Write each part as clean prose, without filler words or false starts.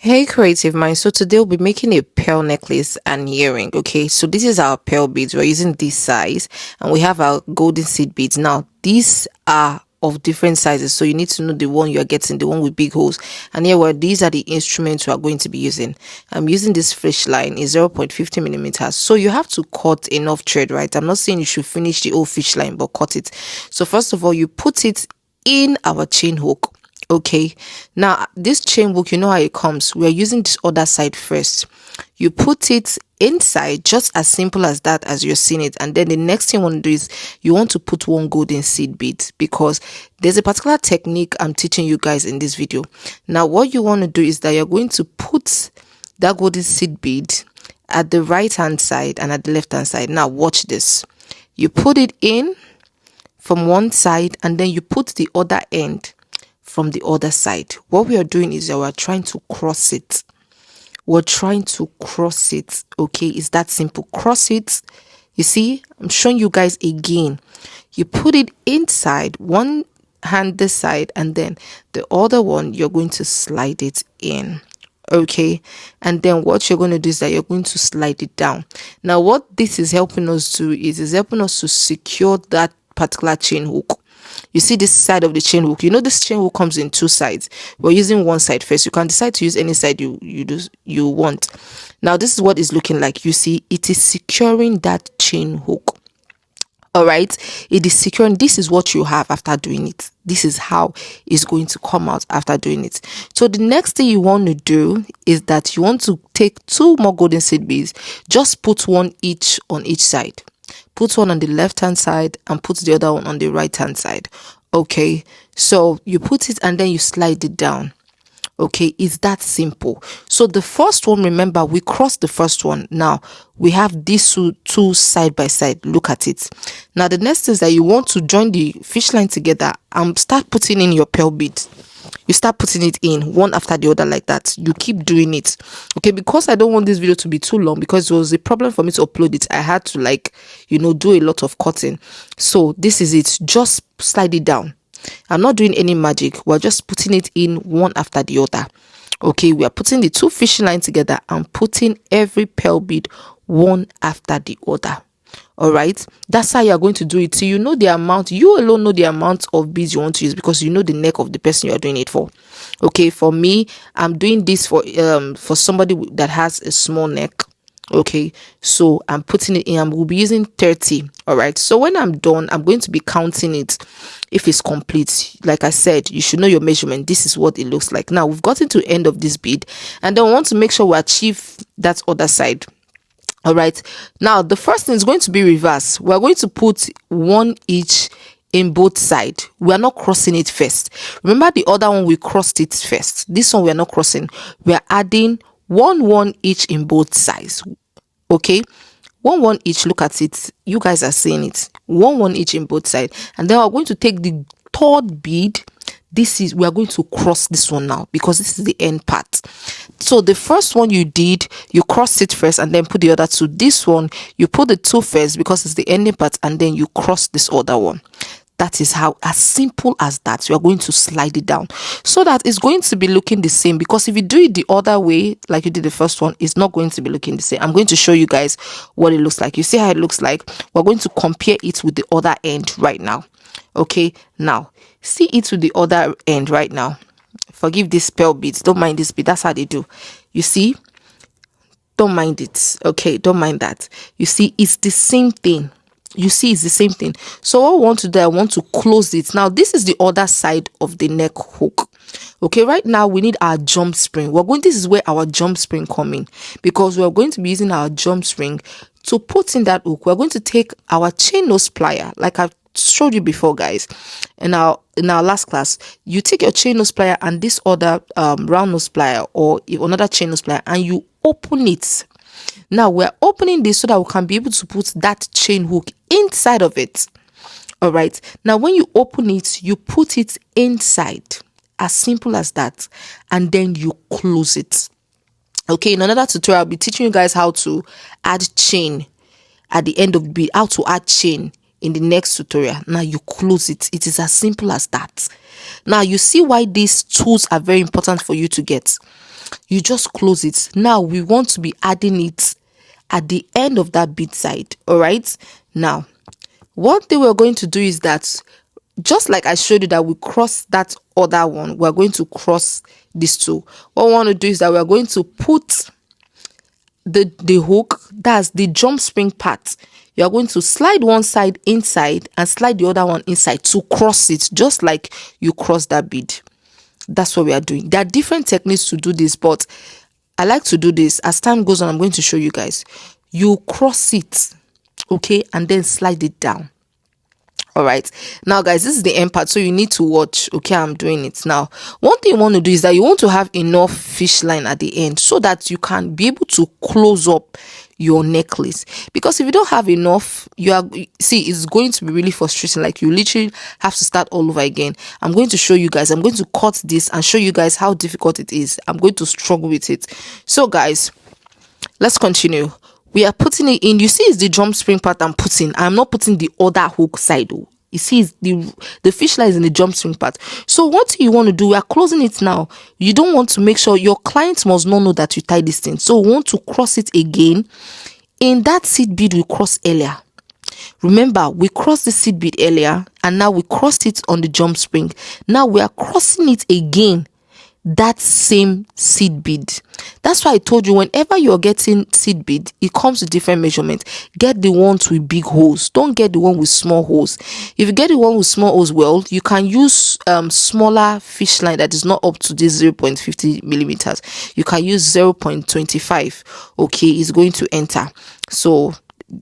Hey creative mind, so today we'll be making a pearl necklace and earring. Okay, so this is our pearl beads. We're using this size and we have our golden seed beads. Now these are of different sizes, so you need to know the one you're getting, the one with big holes. And here where these are the instruments we are going to be using. I'm using this fish line is 0.50 millimeters, so you have to cut enough thread, right? I'm not saying you should finish the whole fish line, but cut it. So first of all, you put it in our chain hook. Okay, now this chain hook, you know how it comes. We are using this other side first. You put it inside, just as simple as that, as you're seeing it. And then the next thing you want to do is you want to put one golden seed bead, because there's a particular technique I'm teaching you guys in this video. Now what you want to do is that you're going to put that golden seed bead at the right hand side and at the left hand side. Now watch this. You put it in from one side and then you put the other end from the other side. What we are doing is that we're trying to cross it. We're trying to cross it. Okay, it's that simple. Cross it. You see, I'm showing you guys again. You put it inside, one hand this side, and then the other one you're going to slide it in. Okay, and then what you're going to do is that you're going to slide it down. Now what this is helping us do is helping us to secure that particular chain hook. You see this side of the chain hook, you know this chain hook comes in two sides. We're using one side first. You can decide to use any side you want. Now this is what it's looking like. You see it is securing that chain hook. All right, it is securing. This is what you have after doing it. This is how it's going to come out after doing it. So the next thing you want to do is that you want to take two more golden seed beads. Just put one each on each side. Put one on the left hand side and put the other one on the right hand side. Okay, so you put it and then you slide it down. Okay, it's that simple. So the first one, remember, we crossed the first one. Now we have these two side by side. Look at it. Now the next is that you want to join the fish line together and start putting in your pearl beads. You start putting it in one after the other like that. You keep doing it. Okay, because I don't want this video to be too long, because it was a problem for me to upload it. I had to do a lot of cutting. So this is it. Just slide it down. I'm not doing any magic. We're just putting it in one after the other. Okay, we are putting the two fishing lines together and putting every pearl bead one after the other. All right, that's how you're going to do it. So you know the amount, you alone know the amount of beads you want to use, because you know the neck of the person you're doing it for. Okay, for me, I'm doing this for somebody that has a small neck. Okay, so I'm putting it in. I will be using 30. All right, so when I'm done, I'm going to be counting it if it's complete. Like I said, you should know your measurement. This is what it looks like. Now we've gotten to the end of this bead, and then we want to make sure we achieve that other side. All right, now the first thing is going to be reverse. We're going to put one each in both sides. We are not crossing it first. Remember the other one, we crossed it first. This one we are not crossing. We are adding one each in both sides. Okay, one each. Look at it. You guys are seeing it. One each in both sides, and then we're going to take the third bead. We are going to cross this one now, because this is the end part. So the first one you did, you crossed it first and then put the other two. This one, you put the two first because it's the ending part, and then you cross this other one. That is how, as simple as that. You are going to slide it down so that it's going to be looking the same, because if you do it the other way like you did the first one, it's not going to be looking the same. I'm going to show you guys what it looks like. You see how it looks like? We're going to compare it with the other end right now. Okay, now see it with the other end right now. Forgive these pearl beads, don't mind this bead. That's how they do. You see, don't mind it. Okay, don't mind that. You see, it's the same thing. You see, it's the same thing. So what I want to do, I want to close it. Now this is the other side of the neck hook. Okay, right now we need our jump spring. This is where our jump spring come in, because we're going to be using our jump spring to put in that hook. We're going to take our chain nose plier, like I've showed you before, guys. In our last class, you take your chain nose plier and this other round nose plier or another chain nose plier, and you open it. Now we're opening this so that we can be able to put that chain hook inside of it. All right, now when you open it, you put it inside, as simple as that, and then you close it. Okay, in another tutorial I'll be teaching you guys how to add chain at the end of the bead, how to add chain in the next tutorial. Now you close it. It is as simple as that. Now you see why these tools are very important for you to get. you just close it. Now we want to be adding it at the end of that bead side. All right, now one thing we're going to do is that, just like I showed you that we cross that other one, we're going to cross these two. What we want to do is that we're going to put the hook, that's the jump spring part. You're going to slide one side inside and slide the other one inside to cross it, just like you cross that bead. That's what we are doing. There are different techniques to do this, but I like to do this. As time goes on, I'm going to show you guys. You cross it, okay, and then slide it down. All right, now guys, this is the end part, so you need to watch. Okay, I'm doing it now. One thing you want to do is that you want to have enough fish line at the end so that you can be able to close up your necklace, because if you don't have enough, it's going to be really frustrating. Like, you literally have to start all over again. I'm going to show you guys. I'm going to cut this and show you guys how difficult it is. I'm going to struggle with it. So guys, let's continue. We are putting it in. You see, it's the drum spring part I'm putting. I'm not putting the other hook side. Oh, you see, it's the fish line is in the drum string part. So what you want to do, we are closing it now. You don't want to make sure your client must not know that you tie this thing. So we want to cross it again in that seed bead we crossed earlier. Remember, we crossed the seed bead earlier, and now we crossed it on the jump spring. Now we are crossing it again, that same seed bead. That's why I told you, whenever you're getting seed bead, it comes with different measurement. Get the ones with big holes, don't get the one with small holes. If you get the one with small holes, well, you can use smaller fish line that is not up to this 0.50 millimeters. You can use 0.25. okay, it's going to enter. So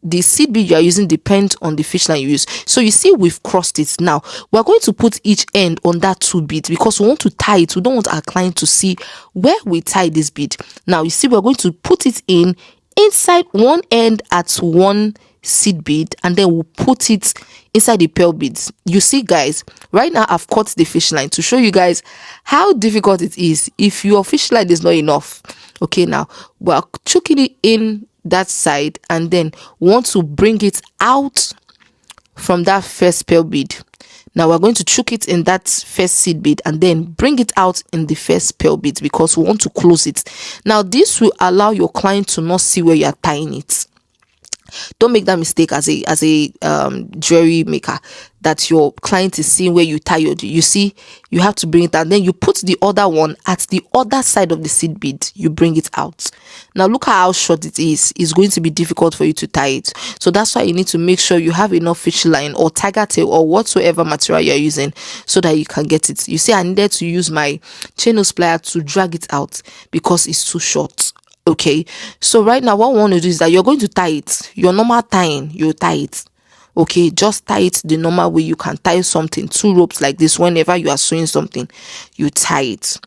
the seed bead you are using depends on the fish line you use. So you see, we've crossed it. Now we're going to put each end on that two beads because we want to tie it. We don't want our client to see where we tie this bead. Now you see, we're going to put it in inside one end at one seed bead, and then we'll put it inside the pearl beads. You see guys, right now I've cut the fish line to show you guys how difficult it is if your fish line is not enough. Okay, now we're chucking it in that side, and then want to bring it out from that first pearl bead. Now we're going to chuck it in that first seed bead and then bring it out in the first pearl bead because we want to close it. Now this will allow your client to not see where you are tying it. Don't make that mistake as a jewelry maker, that your client is seeing where you tie your. You see, you have to bring it out. Then you put the other one at the other side of the seed bead. You bring it out. Now look at how short it is. It's going to be difficult for you to tie it. So that's why you need to make sure you have enough fish line or tiger tail or whatsoever material you're using so that you can get it. You see, I needed to use my chain nose plier to drag it out because it's too short. Okay, so right now what I want to do is that you're going to tie it. Your normal tying, you tie it. Okay, just tie it the normal way you can tie something. Two ropes like this, whenever you are sewing something, you tie it.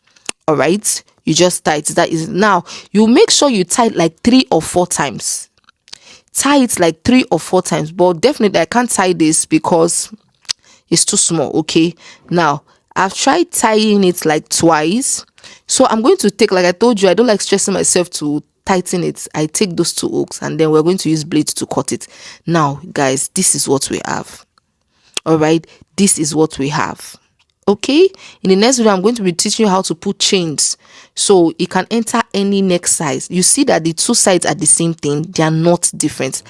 All right, you just tie it. That is, now you make sure you tie it like 3 or 4 times. Tie it like 3 or 4 times, but definitely I can't tie this because it's too small. Okay, now I've tried tying it like twice. So I'm going to take, like I told you, I don't like stressing myself to tighten it. I take those 2 hooks and then we're going to use blades to cut it. Now guys, this is what we have. All right, this is what we have. Okay, in the next video I'm going to be teaching you how to put chains so it can enter any neck size. You see that the 2 sides are the same thing, they are not different.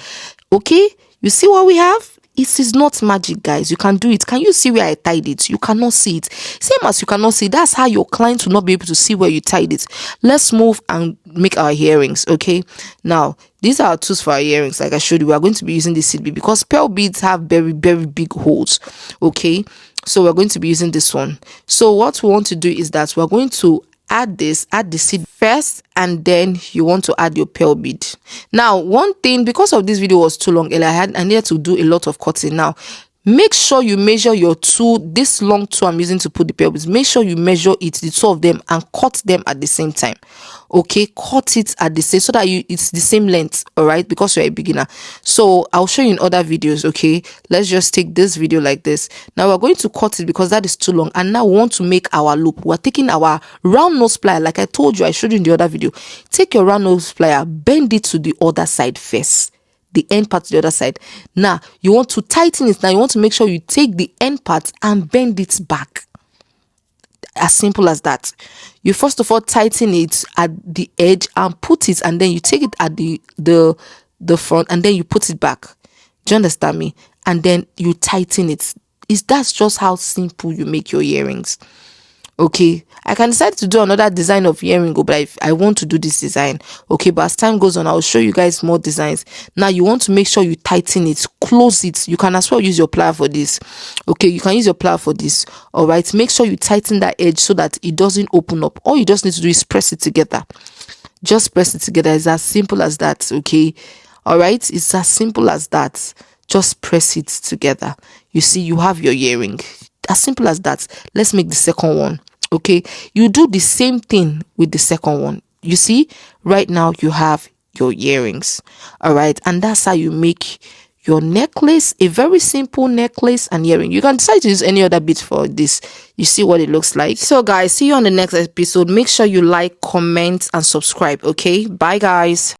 Okay, you see what we have? It is not magic, guys. You can do it. Can you see where I tied it? You cannot see it. Same as you cannot see, that's how your client will not be able to see where you tied it. Let's move and make our earrings. Okay, now these are our tools for our earrings. Like I showed you, we are going to be using this seed bead because pearl beads have very, very big holes. Okay, so we're going to be using this one. So what we want to do is that we're going to add the seed first, and then you want to add your pearl bead. Now one thing, because of this video was too long earlier, I needed to do a lot of cutting. Now make sure you measure your tool, this long tool I'm using to put the pearl beads. Make sure you measure it, the 2 of them, and cut them at the same time. Okay, cut it at the same, so that it's the same length. All right, because you're a beginner. So I'll show you in other videos. Okay, let's just take this video like this. Now we're going to cut it because that is too long, and now we want to make our loop. We're taking our round nose plier, like I told you, I showed you in the other video. Take your round nose plier, bend it to the other side first, the end part to the other side. Now you want to tighten it. Now you want to make sure you take the end part and bend it back. as simple as that. You first of all tighten it at the edge and put it, and then you take it at the front, and then you put it back. Do you understand me? And then you tighten it. That's just how simple you make your earrings. Okay, I can decide to do another design of earring, but if I want to do this design, okay, but as time goes on, I'll show you guys more designs. Now you want to make sure you tighten it, close it. You can as well use your plier for this. Okay, you can use your plier for this. All right, make sure you tighten that edge so that it doesn't open up. All you just need to do is press it together. Just press it together. It's as simple as that. Okay, all right, it's as simple as that. Just press it together. You see, you have your earring. As simple as that. Let's make the second one. Okay, you do the same thing with the second one. You see, right now you have your earrings. All right, and that's how you make your necklace, a very simple necklace and earring. You can decide to use any other bit for this. You see what it looks like. So guys, see you on the next episode. Make sure you like, comment, and subscribe. Okay, bye guys.